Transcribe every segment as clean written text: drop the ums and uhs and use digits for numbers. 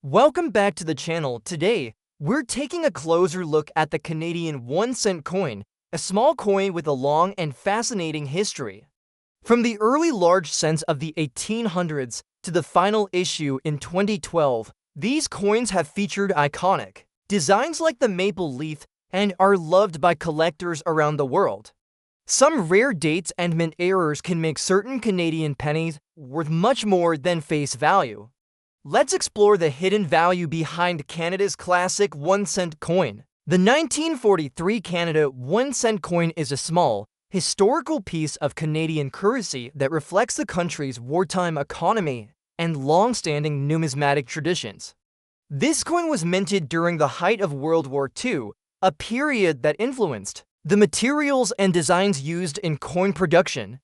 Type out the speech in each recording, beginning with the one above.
Welcome back to the channel. Today, we're taking a closer look at the Canadian 1-cent coin, a small coin with a long and fascinating history. From the early large cents of the 1800s to the final issue in 2012, these coins have featured iconic designs like the maple leaf and are loved by collectors around the world. Some rare dates and mint errors can make certain Canadian pennies worth much more than face value. Let's explore the hidden value behind Canada's classic 1-cent coin. The 1943 Canada 1-cent coin is a small, historical piece of Canadian currency that reflects the country's wartime economy and long-standing numismatic traditions. This coin was minted during the height of World War II, a period that influenced the materials and designs used in coin production.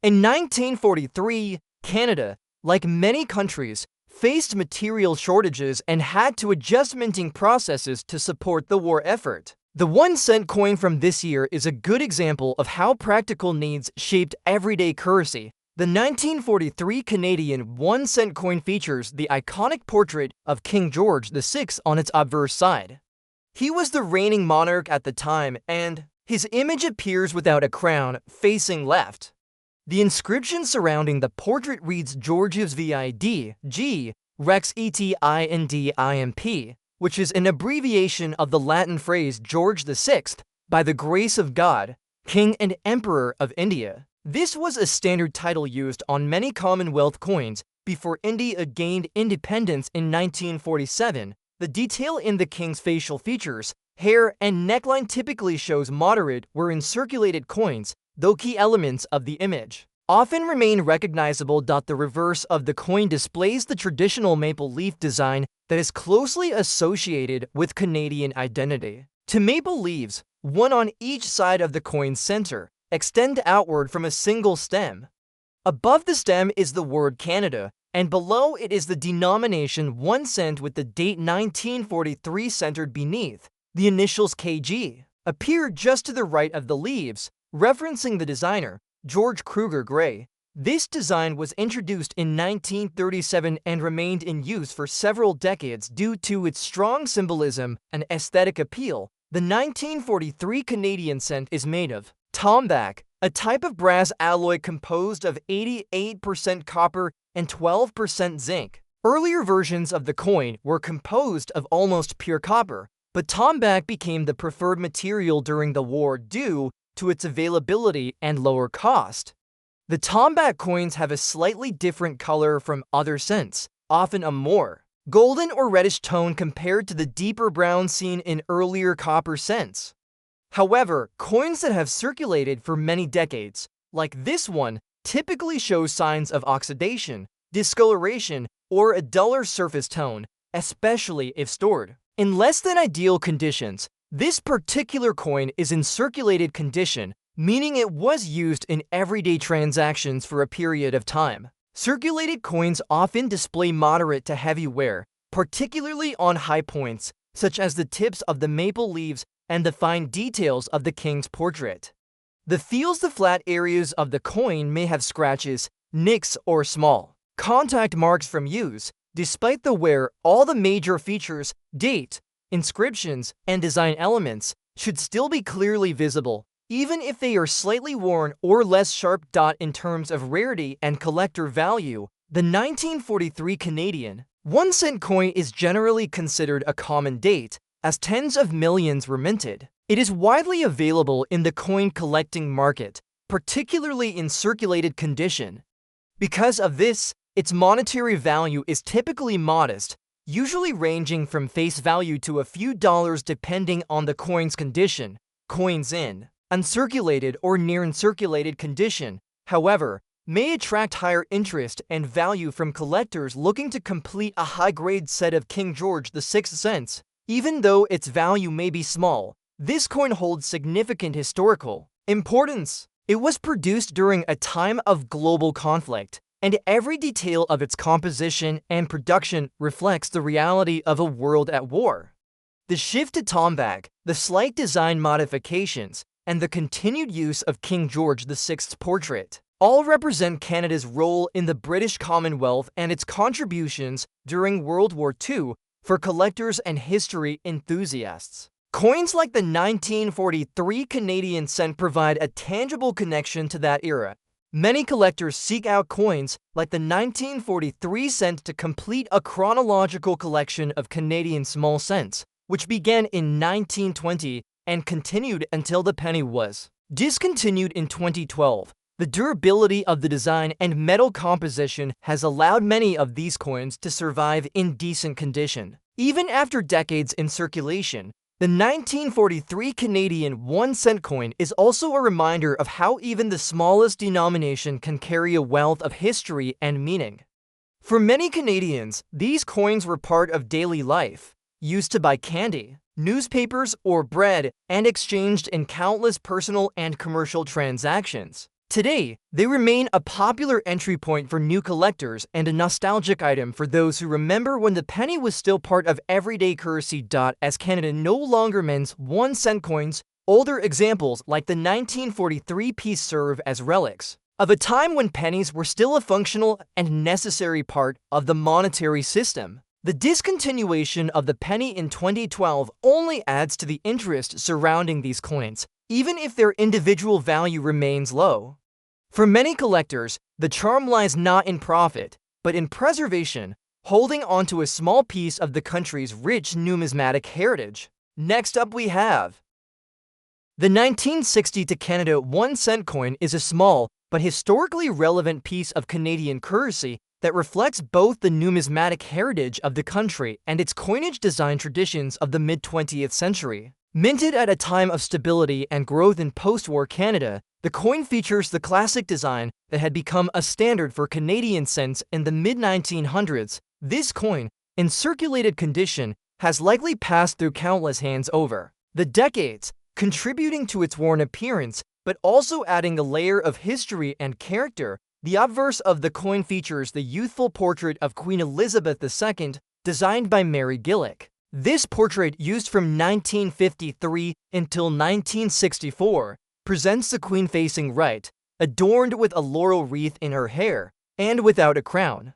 In 1943, Canada, like many countries, faced material shortages and had to adjust minting processes to support the war effort. The 1-cent coin from this year is a good example of how practical needs shaped everyday currency. The 1943 Canadian 1-cent coin features the iconic portrait of King George VI on its obverse side. He was the reigning monarch at the time, and his image appears without a crown, facing left. The inscription surrounding the portrait reads George's VID, G, Rex ETINDIMP, which is an abbreviation of the Latin phrase George VI, by the grace of God, King and Emperor of India. This was a standard title used on many Commonwealth coins before India gained independence in 1947. The detail in the king's facial features, hair, and neckline typically shows moderate where in circulated coins, though key elements of the image often remain recognizable. The reverse of the coin displays the traditional maple leaf design that is closely associated with Canadian identity. Two maple leaves, one on each side of the coin's center, extend outward from a single stem. Above the stem is the word Canada, and below it is the denomination 1 cent with the date 1943 centered beneath. The initials KG appear just to the right of the leaves, referencing the designer, George Kruger Gray. This design was introduced in 1937 and remained in use for several decades due to its strong symbolism and aesthetic appeal. The 1943 Canadian cent is made of tombac, a type of brass alloy composed of 88% copper and 12% zinc. Earlier versions of the coin were composed of almost pure copper, but tombac became the preferred material during the war due to its availability and lower cost. The tombac coins have a slightly different color from other cents, often a more golden or reddish tone compared to the deeper brown seen in earlier copper cents. However, coins that have circulated for many decades, like this one, typically show signs of oxidation, discoloration, or a duller surface tone, especially if stored in less than ideal conditions. This particular coin is in circulated condition, meaning it was used in everyday transactions for a period of time. Circulated coins often display moderate to heavy wear, particularly on high points, such as the tips of the maple leaves and the fine details of the king's portrait. The flat areas of the coin may have scratches, nicks, or small contact marks from use. Despite the wear, all the major features, date, inscriptions, and design elements should still be clearly visible, even if they are slightly worn or less sharp. In terms of rarity and collector value, the 1943 Canadian 1-cent coin is generally considered a common date, as tens of millions were minted. It is widely available in the coin collecting market, particularly in circulated condition. Because of this, its monetary value is typically modest, usually ranging from face value to a few dollars depending on the coin's condition. Coins in uncirculated or near uncirculated condition, however, may attract higher interest and value from collectors looking to complete a high-grade set of King George VI cents. Even though its value may be small, this coin holds significant historical importance. It was produced during a time of global conflict, and every detail of its composition and production reflects the reality of a world at war. The shift to tombac, the slight design modifications, and the continued use of King George VI's portrait all represent Canada's role in the British Commonwealth and its contributions during World War II for collectors and history enthusiasts. Coins like the 1943 Canadian cent provide a tangible connection to that era. Many collectors seek out coins like the 1943 cent to complete a chronological collection of Canadian small cents, which began in 1920 and continued until the penny was discontinued in 2012. The durability of the design and metal composition has allowed many of these coins to survive in decent condition. Even after decades in circulation, the 1943 Canadian 1 cent coin is also a reminder of how even the smallest denomination can carry a wealth of history and meaning. For many Canadians, these coins were part of daily life, used to buy candy, newspapers, or bread, and exchanged in countless personal and commercial transactions. Today, they remain a popular entry point for new collectors and a nostalgic item for those who remember when the penny was still part of everyday currency. As Canada no longer mints 1 cent coins, older examples like the 1943 piece serve as relics of a time when pennies were still a functional and necessary part of the monetary system. The discontinuation of the penny in 2012 only adds to the interest surrounding these coins, even if their individual value remains low. For many collectors, the charm lies not in profit, but in preservation, holding onto a small piece of the country's rich numismatic heritage. Next up we have the 1960 to Canada 1 cent coin is a small but historically relevant piece of Canadian currency that reflects both the numismatic heritage of the country and its coinage design traditions of the mid-20th century. Minted at a time of stability and growth in post-war Canada, the coin features the classic design that had become a standard for Canadian cents in the mid-1900s. This coin, in circulated condition, has likely passed through countless hands over the decades, contributing to its worn appearance, but also adding a layer of history and character. The obverse of the coin features the youthful portrait of Queen Elizabeth II, designed by Mary Gillick. This portrait, used from 1953 until 1964, presents the Queen facing right, adorned with a laurel wreath in her hair, and without a crown.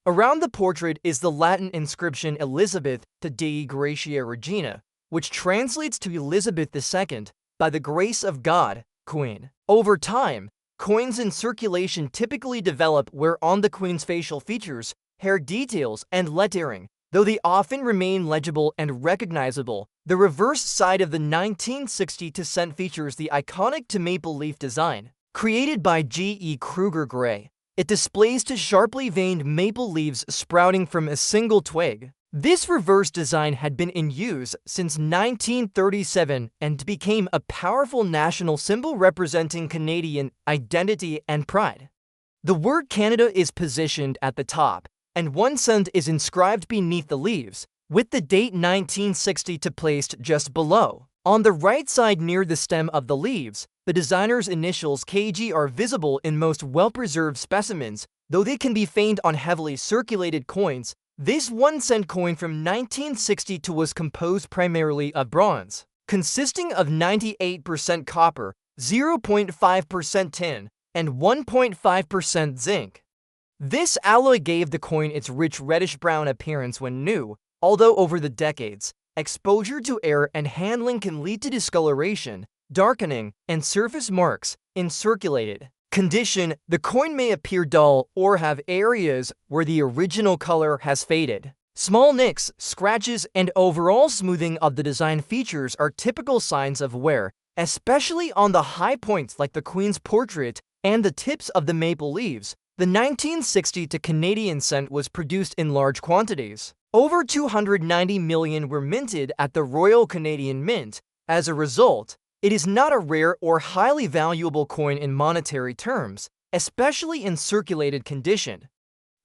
Around the portrait is the Latin inscription Elizabeth to Dei Gratia Regina, which translates to Elizabeth II, by the grace of God, Queen. Over time, coins in circulation typically develop where on the Queen's facial features, hair details, and lettering, though they often remain legible and recognizable. The reverse side of the 1960 cent features the iconic to maple leaf design, created by G.E. Kruger Gray. It displays two sharply veined maple leaves sprouting from a single twig. This reverse design had been in use since 1937 and became a powerful national symbol representing Canadian identity and pride. The word Canada is positioned at the top, and 1 cent is inscribed beneath the leaves, with the date 1960 placed just below. On the right side near the stem of the leaves, the designer's initials KG are visible in most well-preserved specimens, though they can be found on heavily circulated coins. This 1 cent coin from 1960 was composed primarily of bronze, consisting of 98% copper, 0.5% tin, and 1.5% zinc. This alloy gave the coin its rich reddish-brown appearance when new, although over the decades, exposure to air and handling can lead to discoloration, darkening, and surface marks. In circulated condition, the coin may appear dull or have areas where the original color has faded. Small nicks, scratches, and overall smoothing of the design features are typical signs of wear, especially on the high points like the Queen's portrait and the tips of the maple leaves. The 1960 Canadian cent was produced in large quantities. Over 290 million were minted at the Royal Canadian Mint. As a result, it is not a rare or highly valuable coin in monetary terms, especially in circulated condition.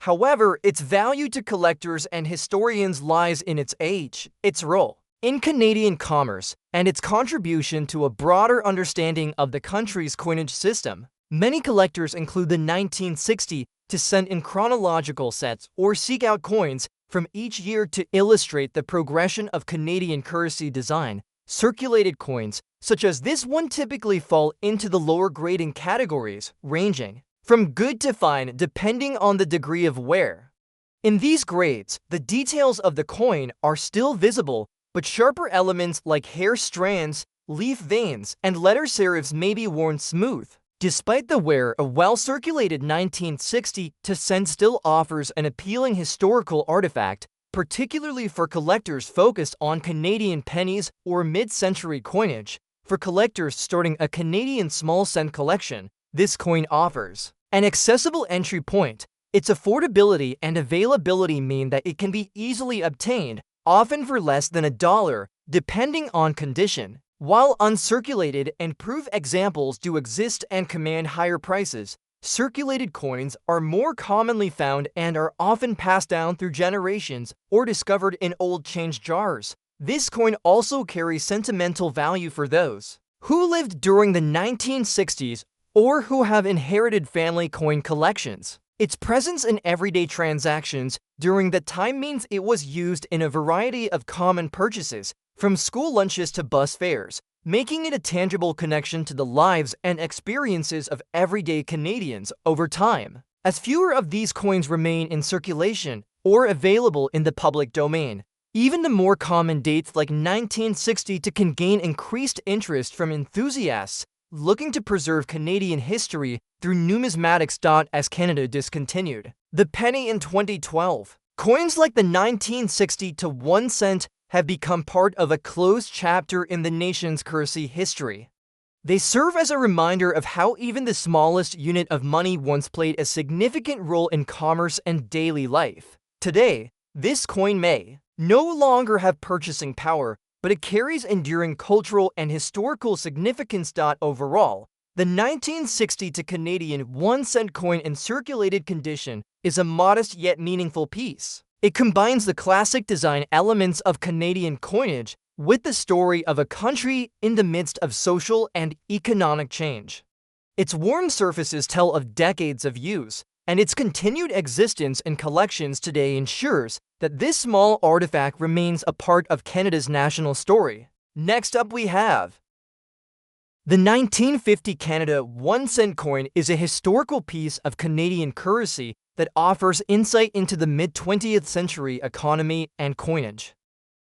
However, its value to collectors and historians lies in its age, its role in Canadian commerce, and its contribution to a broader understanding of the country's coinage system. Many collectors include the 1960 cent in chronological sets or seek out coins from each year to illustrate the progression of Canadian currency design. Circulated coins, such as this one, typically fall into the lower grading categories, ranging from good to fine depending on the degree of wear. In these grades, the details of the coin are still visible, but sharper elements like hair strands, leaf veins, and letter serifs may be worn smooth. Despite the wear, a well-circulated 1960 cent still offers an appealing historical artifact, particularly for collectors focused on Canadian pennies or mid-century coinage. For collectors starting a Canadian small cent collection, this coin offers an accessible entry point. Its affordability and availability mean that it can be easily obtained, often for less than $1, depending on condition. While uncirculated and proof examples do exist and command higher prices, circulated coins are more commonly found and are often passed down through generations or discovered in old change jars. This coin also carries sentimental value for those who lived during the 1960s or who have inherited family coin collections. Its presence in everyday transactions during that time means it was used in a variety of common purchases, from school lunches to bus fares, making it a tangible connection to the lives and experiences of everyday Canadians over time. As fewer of these coins remain in circulation or available in the public domain, even the more common dates like 1960 can gain increased interest from enthusiasts looking to preserve Canadian history through numismatics. As Canada discontinued the penny in 2012, coins like the 1960 1 cent have become part of a closed chapter in the nation's currency history. They serve as a reminder of how even the smallest unit of money once played a significant role in commerce and daily life. Today, this coin may no longer have purchasing power, but it carries enduring cultural and historical significance. Overall, the 1960 Canadian 1 cent coin in circulated condition is a modest yet meaningful piece. It combines the classic design elements of Canadian coinage with the story of a country in the midst of social and economic change. Its worn surfaces tell of decades of use, and its continued existence in collections today ensures that this small artifact remains a part of Canada's national story. Next up we have the 1950 Canada 1 cent coin is a historical piece of Canadian currency that offers insight into the mid-20th century economy and coinage.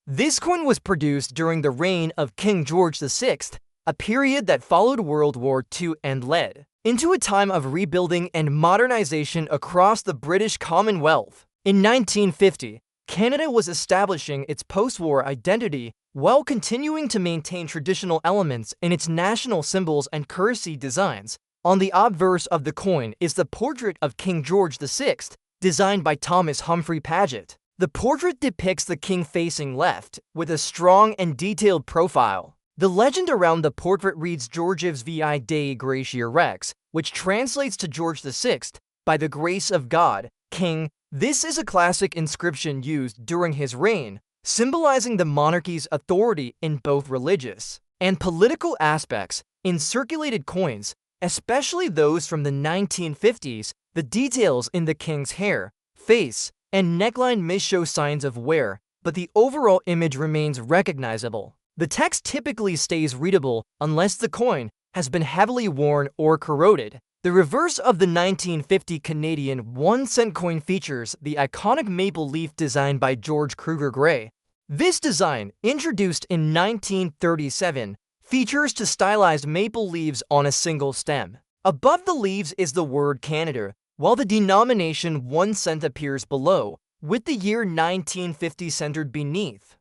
This coin was produced during the reign of King George VI, a period that followed World War II and led into a time of rebuilding and modernization across the British Commonwealth. In 1950, Canada was establishing its post-war identity while continuing to maintain traditional elements in its national symbols and currency designs. On the obverse of the coin is the portrait of King George VI, designed by Thomas Humphrey Paget. The portrait depicts the king facing left, with a strong and detailed profile. The legend around the portrait reads Georgievs vi Dei Gratia Rex, which translates to George VI, by the grace of God, King. This is a classic inscription used during his reign, symbolizing the monarchy's authority in both religious and political aspects. In circulated coins, especially those from the 1950s, the details in the king's hair, face, and neckline may show signs of wear, but the overall image remains recognizable. The text typically stays readable unless the coin has been heavily worn or corroded. The reverse of the 1950 Canadian 1 cent coin features the iconic maple leaf design by George Kruger Gray. This design, introduced in 1937, features to stylized maple leaves on a single stem. Above the leaves is the word Canada, while the denomination 1 cent appears below, with the year 1950 centered beneath.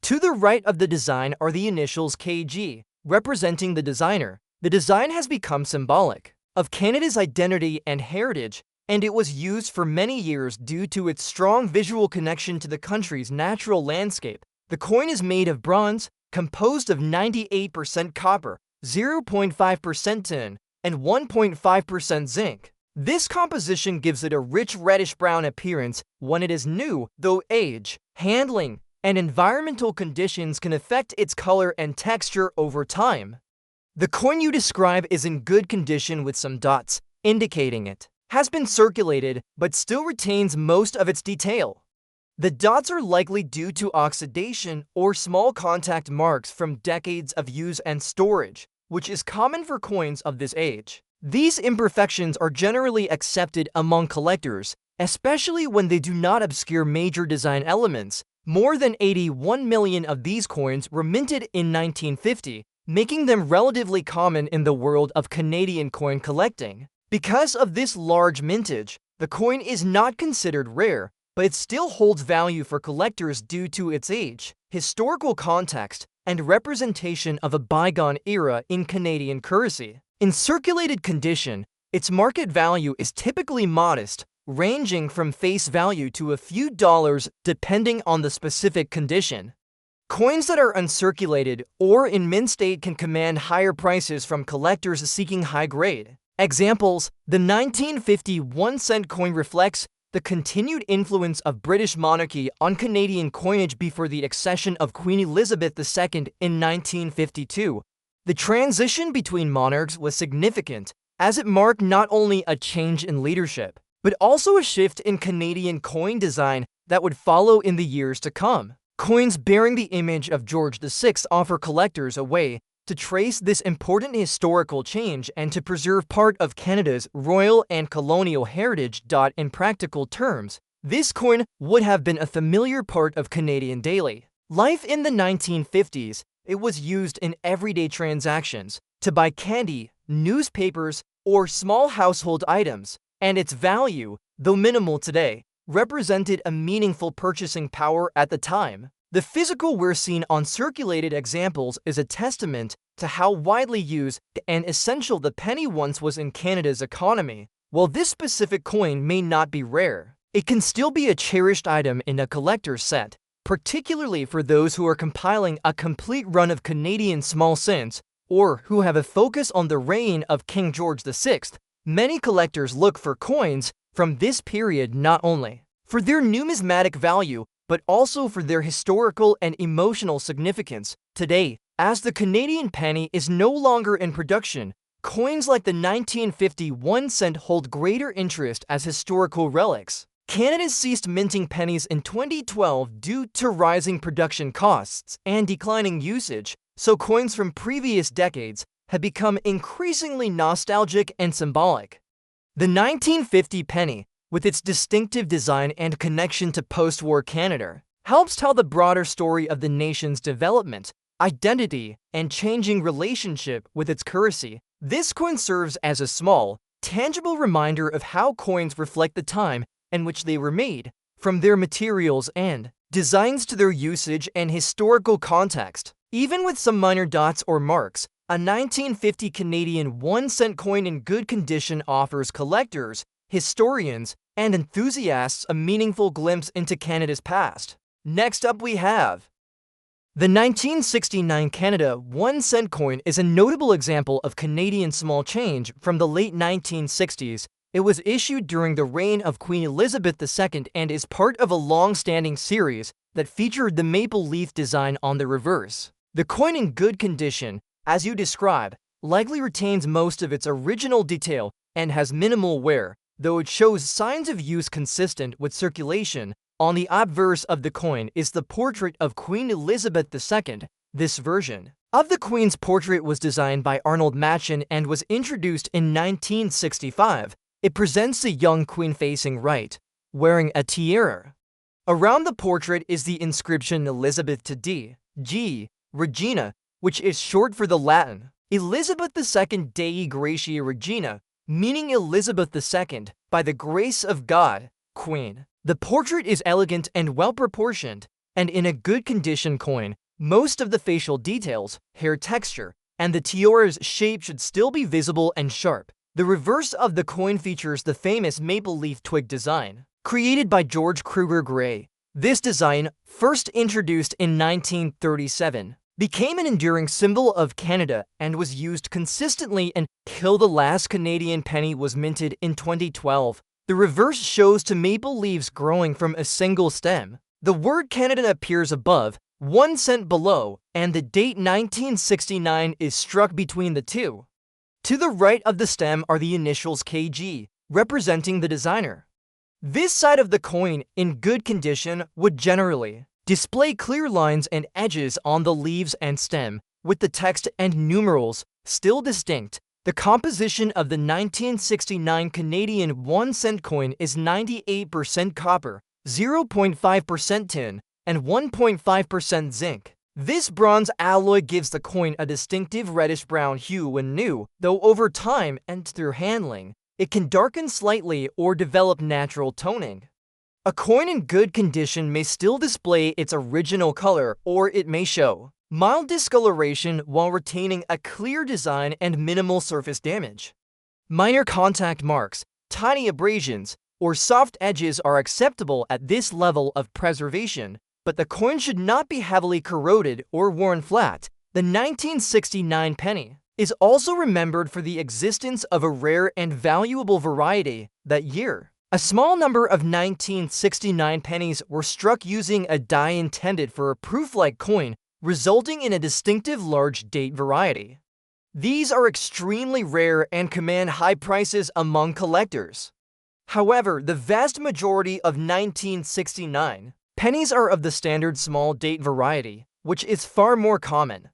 To the right of the design are the initials KG, representing the designer. The design has become symbolic of Canada's identity and heritage, and it was used for many years due to its strong visual connection to the country's natural landscape. The coin is made of bronze, composed of 98% copper, 0.5% tin, and 1.5% zinc. This composition gives it a rich reddish-brown appearance when it is new, though age, handling, and environmental conditions can affect its color and texture over time. The coin you describe is in good condition with some dots, indicating it has been circulated but still retains most of its detail. The dots are likely due to oxidation or small contact marks from decades of use and storage, which is common for coins of this age. These imperfections are generally accepted among collectors, especially when they do not obscure major design elements. More than 81 million of these coins were minted in 1950, making them relatively common in the world of Canadian coin collecting. Because of this large mintage, the coin is not considered rare, but it still holds value for collectors due to its age, historical context, and representation of a bygone era in Canadian currency. In circulated condition, its market value is typically modest, ranging from face value to a few dollars depending on the specific condition. Coins that are uncirculated or in mint state can command higher prices from collectors seeking high grade. Examples: the 1950 1-cent coin reflects the continued influence of British monarchy on Canadian coinage before the accession of Queen Elizabeth II in 1952. The transition between monarchs was significant, as it marked not only a change in leadership, but also a shift in Canadian coin design that would follow in the years to come. Coins bearing the image of George VI offer collectors a way to trace this important historical change and to preserve part of Canada's royal and colonial heritage. In practical terms, this coin would have been a familiar part of Canadian daily life in the 1950s. It was used in everyday transactions to buy candy, newspapers, or small household items, and its value, though minimal today, represented a meaningful purchasing power at the time. The physical wear seen on circulated examples is a testament to how widely used and essential the penny once was in Canada's economy. While this specific coin may not be rare, it can still be a cherished item in a collector's set, particularly for those who are compiling a complete run of Canadian small cents or who have a focus on the reign of King George VI. Many collectors look for coins from this period not only for their numismatic value, but also for their historical and emotional significance. Today, as the Canadian penny is no longer in production, coins like the 1950 1-cent hold greater interest as historical relics. Canada ceased minting pennies in 2012 due to rising production costs and declining usage, so coins from previous decades have become increasingly nostalgic and symbolic. The 1950 penny, with its distinctive design and connection to post-war Canada, helps tell the broader story of the nation's development, identity, and changing relationship with its currency. This coin serves as a small, tangible reminder of how coins reflect the time in which they were made, from their materials and designs to their usage and historical context. Even with some minor dots or marks, a 1950 Canadian 1-cent coin in good condition offers collectors, historians, and enthusiasts a meaningful glimpse into Canada's past. Next up we have the 1969 Canada 1-cent coin is a notable example of Canadian small change from the late 1960s. It was issued during the reign of Queen Elizabeth II and is part of a long-standing series that featured the maple leaf design on the reverse. The coin in good condition, as you describe, likely retains most of its original detail and has minimal wear, though it shows signs of use consistent with circulation. On the obverse of the coin is the portrait of Queen Elizabeth II. This version of the Queen's portrait was designed by Arnold Machen and was introduced in 1965. It presents the young Queen facing right, wearing a tiara. Around the portrait is the inscription Elizabeth to D.G. Regina, which is short for the Latin Elizabeth II Dei Gratia Regina, meaning Elizabeth II, by the grace of God, Queen. The portrait is elegant and well-proportioned, and in a good condition coin. Most of the facial details, hair texture, and the tiara's shape should still be visible and sharp. The reverse of the coin features the famous maple leaf twig design, created by George Kruger Gray. This design, first introduced in 1937, became an enduring symbol of Canada and was used consistently until the last Canadian penny was minted in 2012. The reverse shows two maple leaves growing from a single stem. The word Canada appears above, 1 cent below, and the date 1969 is struck between the two. To the right of the stem are the initials KG, representing the designer. This side of the coin, in good condition, would generally display clear lines and edges on the leaves and stem, with the text and numerals still distinct. The composition of the 1969 Canadian 1-cent coin is 98% copper, 0.5% tin, and 1.5% zinc. This bronze alloy gives the coin a distinctive reddish-brown hue when new, though over time and through handling, it can darken slightly or develop natural toning. A coin in good condition may still display its original color, or it may show mild discoloration while retaining a clear design and minimal surface damage. Minor contact marks, tiny abrasions, or soft edges are acceptable at this level of preservation, but the coin should not be heavily corroded or worn flat. The 1969 penny is also remembered for the existence of a rare and valuable variety that year. A small number of 1969 pennies were struck using a die intended for a proof-like coin, resulting in a distinctive large date variety. These are extremely rare and command high prices among collectors. However, the vast majority of 1969 pennies are of the standard small date variety, which is far more common.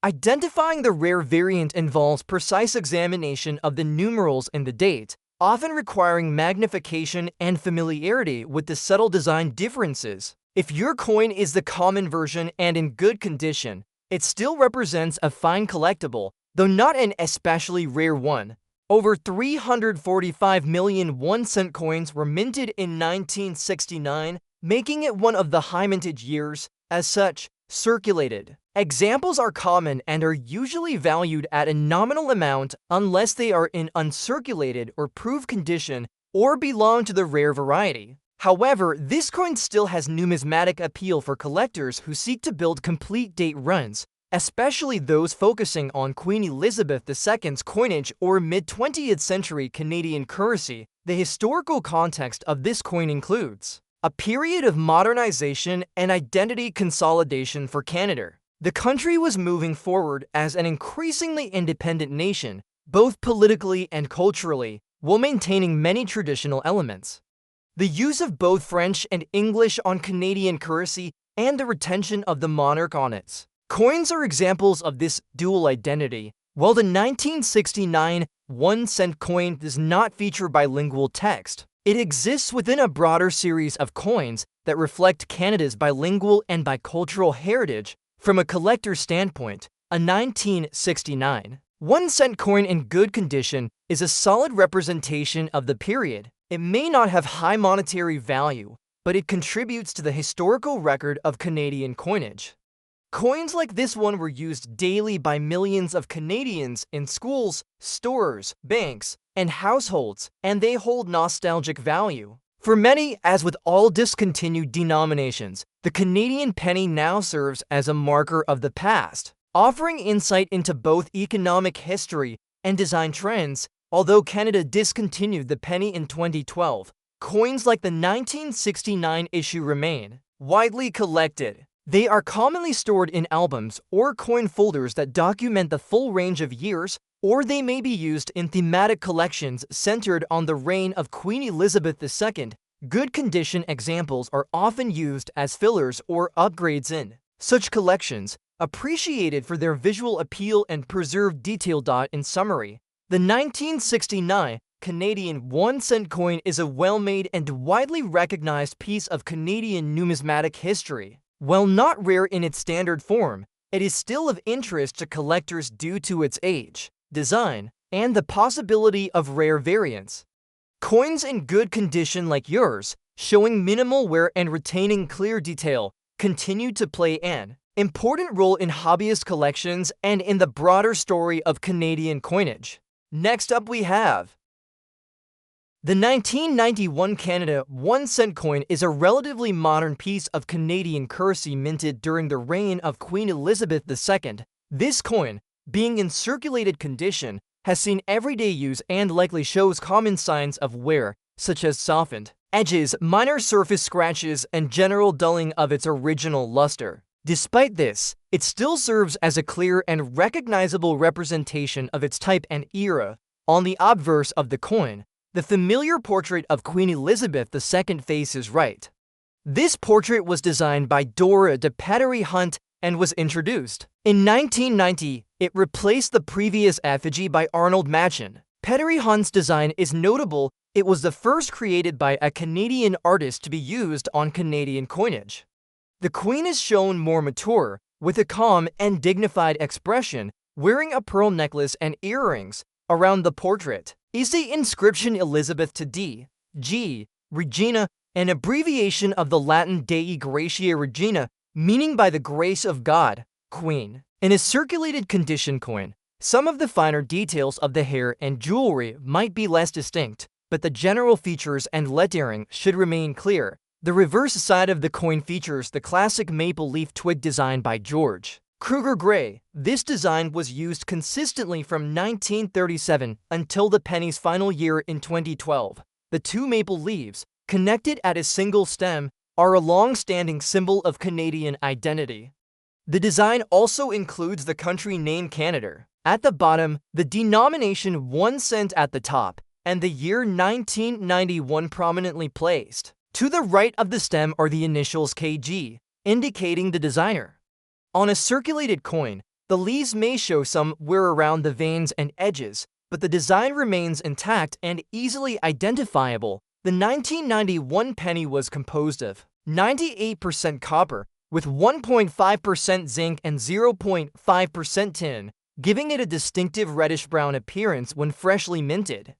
Identifying the rare variant involves precise examination of the numerals in the date, often requiring magnification and familiarity with the subtle design differences. If your coin is the common version and in good condition, it still represents a fine collectible, though not an especially rare one. Over 345 million 1-cent coins were minted in 1969, making it one of the high mintage years. As such, circulated examples are common and are usually valued at a nominal amount unless they are in uncirculated or proof condition or belong to the rare variety. However, this coin still has numismatic appeal for collectors who seek to build complete date runs, especially those focusing on Queen Elizabeth II's coinage or mid-20th century Canadian currency. The historical context of this coin includes a period of modernization and identity consolidation for Canada. The country was moving forward as an increasingly independent nation, both politically and culturally, while maintaining many traditional elements. The use of both French and English on Canadian currency and the retention of the monarch on its coins are examples of this dual identity. While the 1969 1-cent coin does not feature bilingual text, it exists within a broader series of coins that reflect Canada's bilingual and bicultural heritage. From a collector's standpoint, a 1969 1-cent coin in good condition is a solid representation of the period. It may not have high monetary value, but it contributes to the historical record of Canadian coinage. Coins like this one were used daily by millions of Canadians in schools, stores, banks, and households, and they hold nostalgic value. For many, as with all discontinued denominations, the Canadian penny now serves as a marker of the past, offering insight into both economic history and design trends. Although Canada discontinued the penny in 2012, coins like the 1969 issue remain widely collected. They are commonly stored in albums or coin folders that document the full range of years, or they may be used in thematic collections centered on the reign of Queen Elizabeth II. Good condition examples are often used as fillers or upgrades in such collections, appreciated for their visual appeal and preserved detail. In summary, the 1969 Canadian 1-cent coin is a well-made and widely recognized piece of Canadian numismatic history. While not rare in its standard form, it is still of interest to collectors due to its age, design, and the possibility of rare variants. Coins in good condition like yours, showing minimal wear and retaining clear detail, continue to play an important role in hobbyist collections and in the broader story of Canadian coinage. Next up we have the 1991 Canada 1-cent coin is a relatively modern piece of Canadian currency minted during the reign of Queen Elizabeth II. This coin, being in circulated condition, has seen everyday use and likely shows common signs of wear, such as softened edges, minor surface scratches, and general dulling of its original luster. Despite this, it still serves as a clear and recognizable representation of its type and era. On the obverse of the coin, the familiar portrait of Queen Elizabeth II faces right. This portrait was designed by Dora de Pettery Hunt and was introduced in 1990 It replaced the previous effigy by Arnold Machen. Petri Hunt's design is notable. It was the first created by a Canadian artist to be used on Canadian coinage. The Queen is shown more mature, with a calm and dignified expression, wearing a pearl necklace and earrings. Around the portrait is the inscription Elizabeth to D.G. Regina, an abbreviation of the Latin Dei Gratia Regina, meaning by the grace of God, Queen. In a circulated condition coin, some of the finer details of the hair and jewelry might be less distinct, but the general features and lettering should remain clear. The reverse side of the coin features the classic maple leaf twig design by George Kruger Gray. This design was used consistently from 1937 until the penny's final year in 2012. The two maple leaves, connected at a single stem, are a long-standing symbol of Canadian identity. The design also includes the country name Canada at the bottom, the denomination 1 cent at the top, and the year 1991 prominently placed. To the right of the stem are the initials KG, indicating the designer. On a circulated coin, the leaves may show some wear around the veins and edges, but the design remains intact and easily identifiable. The 1991 penny was composed of 98% copper, with 1.5% zinc and 0.5% tin, giving it a distinctive reddish-brown appearance when freshly minted.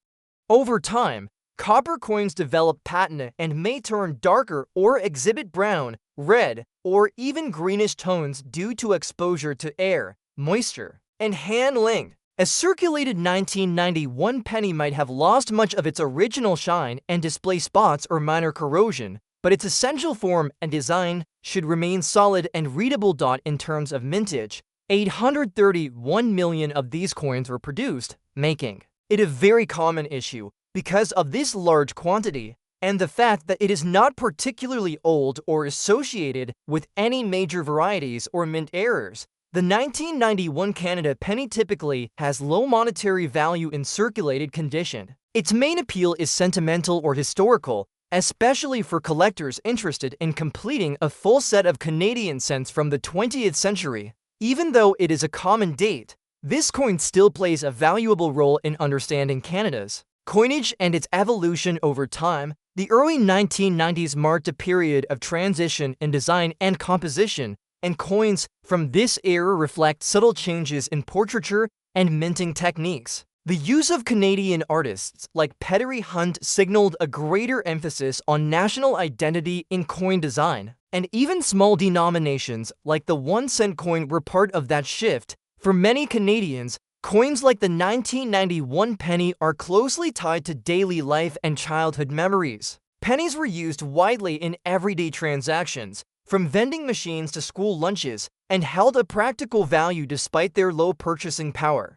Over time, copper coins develop patina and may turn darker or exhibit brown, red, or even greenish tones due to exposure to air, moisture, and handling. A circulated 1991 penny might have lost much of its original shine and display spots or minor corrosion, but its essential form and design should remain solid and readable. In terms of mintage, 831 million of these coins were produced, making it a very common issue because of this large quantity and the fact that it is not particularly old or associated with any major varieties or mint errors. The 1991 Canada penny typically has low monetary value in circulated condition. Its main appeal is sentimental or historical, especially for collectors interested in completing a full set of Canadian cents from the 20th century. Even though it is a common date, this coin still plays a valuable role in understanding Canada's coinage and its evolution over time. The early 1990s marked a period of transition in design and composition, and coins from this era reflect subtle changes in portraiture and minting techniques. The use of Canadian artists like Petri Hunt signaled a greater emphasis on national identity in coin design, and even small denominations like the 1 cent coin were part of that shift. For many Canadians, coins like the 1991 penny are closely tied to daily life and childhood memories. Pennies were used widely in everyday transactions, from vending machines to school lunches, and held a practical value despite their low purchasing power.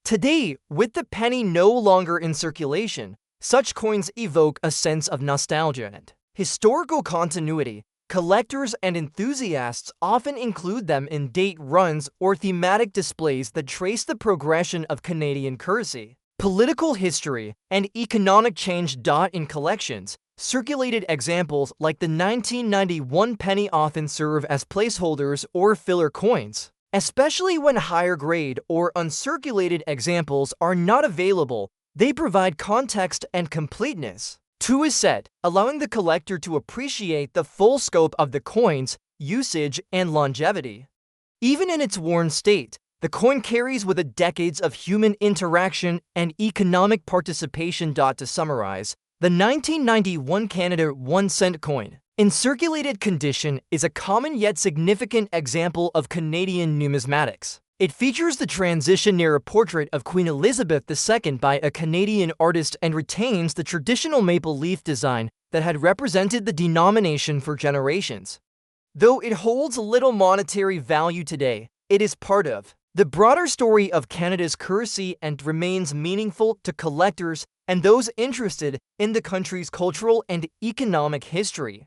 Today, with the penny no longer in circulation, such coins evoke a sense of nostalgia and historical continuity. Collectors and enthusiasts often include them in date runs or thematic displays that trace the progression of Canadian currency, political history, and economic change. In collections, circulated examples like the 1991 penny often serve as placeholders or filler coins, especially when higher grade or uncirculated examples are not available. They provide context and completeness to a set, allowing the collector to appreciate the full scope of the coin's usage and longevity. Even in its worn state, the coin carries with it decades of human interaction and economic participation. To summarize, the 1991 Canada 1 cent coin, in circulated condition, is a common yet significant example of Canadian numismatics. It features the transition-era portrait of Queen Elizabeth II by a Canadian artist and retains the traditional maple leaf design that had represented the denomination for generations. Though it holds little monetary value today, it is part of the broader story of Canada's currency and remains meaningful to collectors and those interested in the country's cultural and economic history.